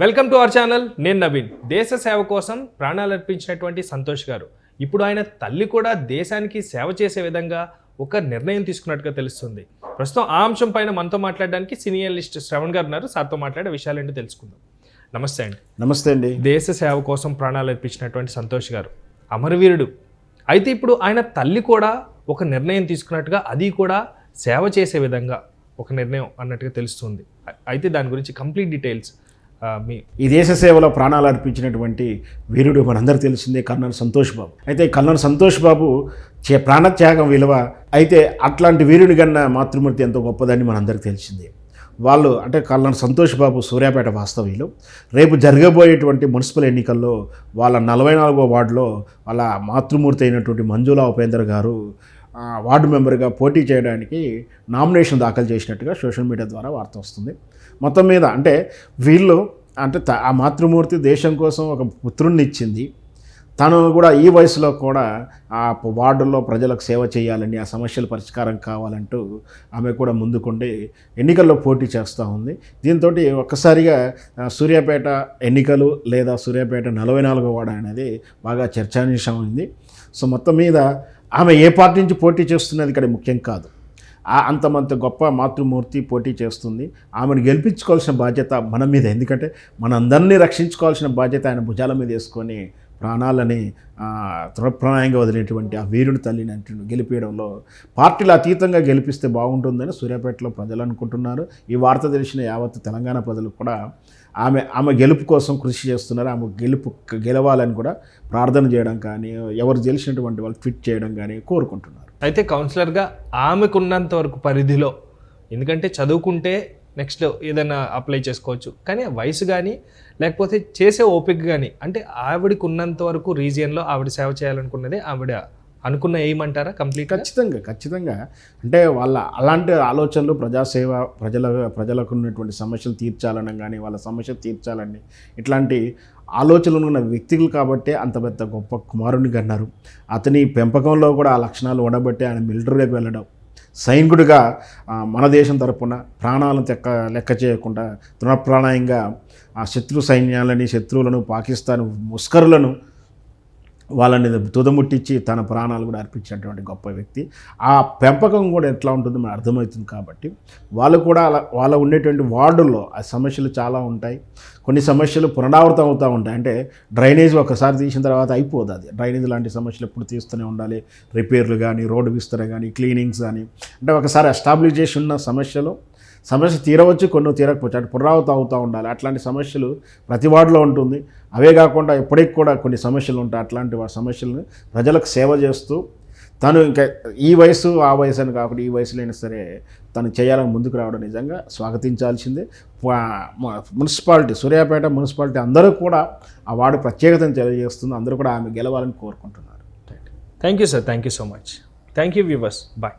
Welcome to our channel. నేను నవీన్. దేశ సేవ కోసం ప్రాణాలు అర్పించినటువంటి సంతోష్ గారు ఇప్పుడు ఆయన తల్లి కూడా దేశానికి సేవ చేసే విధంగా ఒక నిర్ణయం తీసుకున్నట్టుగా తెలుస్తుంది. ప్రస్తుతం ఆ అంశం పైన మనతో మాట్లాడడానికి సీనియర్ లిస్ట్ శ్రవణ్ గారు ఉన్నారు. సార్తో మాట్లాడే విషయాలు ఏంటో తెలుసుకుందాం. నమస్తే అండి. నమస్తే అండి. దేశ సేవ కోసం ప్రాణాలు అర్పించినటువంటి సంతోష్ గారు అమరవీరుడు. అయితే ఇప్పుడు ఆయన తల్లి కూడా ఒక నిర్ణయం తీసుకున్నట్టుగా, అది కూడా సేవ చేసే విధంగా ఒక నిర్ణయం అన్నట్టుగా తెలుస్తుంది. అయితే దాని గురించి కంప్లీట్ డీటెయిల్స్ ఈ దేశ సేవలో ప్రాణాలు అర్పించినటువంటి వీరుడు మనందరూ తెలిసిందే కర్నల్ సంతోష్ బాబు. అయితే కర్నల్ సంతోష్ బాబు ప్రాణత్యాగం విలువ అయితే అట్లాంటి వీరుని కన్నా మాతృమూర్తి ఎంతో గొప్పదని మనందరికీ తెలిసిందే. వాళ్ళు అంటే కర్నల్ సంతోష్ బాబు సూర్యాపేట వాస్తవ్యులు. రేపు జరగబోయేటువంటి మున్సిపల్ ఎన్నికల్లో వాళ్ళ 44వ వార్డులో వాళ్ళ మాతృమూర్తి అయినటువంటి మంజులా ఉపేందర్ గారు వార్డు మెంబర్గా పోటీ చేయడానికి నామినేషన్ దాఖలు చేసినట్టుగా సోషల్ మీడియా ద్వారా వార్త వస్తుంది. మొత్తం మీద అంటే వీళ్ళు అంటే ఆ మాతృమూర్తి దేశం కోసం ఒక పుత్రుణ్ణి ఇచ్చింది. తను కూడా ఈ వయసులో కూడా ఆ వార్డుల్లో ప్రజలకు సేవ చేయాలని, ఆ సమస్యల పరిష్కారం కావాలంటూ ఆమె కూడా ముందుకుండి ఎన్నికల్లో పోటీ చేస్తూ ఉంది. దీంతో ఒక్కసారిగా సూర్యాపేట ఎన్నికలు లేదా సూర్యాపేట 44వ వార్డు అనేది బాగా చర్చానీయాంశమైంది. సో మొత్తం మీద ఆమె ఏ పార్టీ నుంచి పోటీ చేస్తున్నది ఇక్కడ ముఖ్యం కాదు. అంత గొప్ప మాతృమూర్తి పోటీ చేస్తుంది. ఆమెను గెలిపించుకోవాల్సిన బాధ్యత మన మీద. ఎందుకంటే మనందరినీ రక్షించుకోవాల్సిన బాధ్యత ఆయన భుజాల మీద వేసుకొని ప్రాణాలని తృణప్రాయంగా వదిలేటువంటి ఆ వీరుని తల్లిని గెలిపించడంలో పార్టీలు అతీతంగా గెలిపిస్తే బాగుంటుందని సూర్యాపేటలో ప్రజలు అనుకుంటున్నారు. ఈ వార్త తెలిసిన యావత్ తెలంగాణ ప్రజలు కూడా ఆమె గెలుపు కోసం కృషి చేస్తున్నారు. ఆమె గెలవాలని కూడా ప్రార్థన చేయడం కానీ, ఎవరు గెలిచినటువంటి వాళ్ళు ట్వీట్ చేయడం కానీ కోరుకుంటున్నారు. అయితే కౌన్సిలర్గా ఆమెకున్నంత వరకు పరిధిలో, ఎందుకంటే చదువుకుంటే నెక్స్ట్ ఏదైనా అప్లై చేసుకోవచ్చు, కానీ వయసు కానీ లేకపోతే చేసే ఓపిక కానీ, అంటే ఆవిడకి ఉన్నంత వరకు రీజియన్లో ఆవిడ సేవ చేయాలనుకున్నదే ఆవిడ అనుకున్న ఏమంటారా కంప్లీట్? ఖచ్చితంగా అంటే వాళ్ళ అలాంటి ఆలోచనలు ప్రజాసేవ, ప్రజలకు ఉన్నటువంటి సమస్యలు తీర్చాలని కానీ, వాళ్ళ సమస్యలు తీర్చాలని ఇట్లాంటి ఆలోచనలు ఉన్న వ్యక్తులు కాబట్టి అంత పెద్ద గొప్ప కుమారుని కన్నారు. అతని పెంపకంలో కూడా ఆ లక్షణాలు ఉండబట్టి ఆయన మిలిటరీలోకి వెళ్ళడం, సైనికుడిగా మన దేశం తరపున ప్రాణాలను లెక్క చేయకుండా తృణప్రాణాయంగా ఆ శత్రు సైన్యాలని, శత్రువులను, పాకిస్తాన్ ముస్కరులను వాళ్ళని తుదముట్టించి తన ప్రాణాలు కూడా అర్పించినటువంటి గొప్ప వ్యక్తి. ఆ పెంపకం కూడా ఎట్లా ఉంటుందో మనకు అర్థమవుతుంది. కాబట్టి వాళ్ళు కూడా వాళ్ళ ఉండేటువంటి వార్డుల్లో ఆ సమస్యలు చాలా ఉంటాయి. కొన్ని సమస్యలు పునరావృతం అవుతూ ఉంటాయి. అంటే డ్రైనేజ్ ఒకసారి తీసిన తర్వాత అయిపోదు. అది డ్రైనేజ్ లాంటి సమస్యలు ఎప్పుడు తీస్తూనే ఉండాలి. రిపేర్లు కానీ, రోడ్డు విస్తరణ కానీ, క్లీనింగ్స్ కానీ, అంటే ఒకసారి ఎస్టాబ్లిష్ చేసి ఉన్న సమస్య తీరవచ్చు, కొన్ని తీరకపోవచ్చు, అంటే పునరావృతం అవుతూ ఉండాలి. అట్లాంటి సమస్యలు ప్రతి వార్డులో ఉంటుంది. అవే కాకుండా ఎప్పటికి కూడా కొన్ని సమస్యలు ఉంటాయి. అట్లాంటి సమస్యలను ప్రజలకు సేవ చేస్తూ తను ఇంకా ఈ వయసు ఆ వయసు అని కాకుండా ఈ వయసులో అయినా సరే తను చేయాలని ముందుకు రావడం నిజంగా స్వాగతించాల్సిందే. మున్సిపాలిటీ, సూర్యాపేట మున్సిపాలిటీ అందరూ కూడా ఆ వార్డు ప్రత్యేకతను తెలియజేస్తుంది. అందరూ కూడా ఆమె గెలవాలని కోరుకుంటున్నారు. Thank you sir. Thank you so much. Thank you viewers. Bye.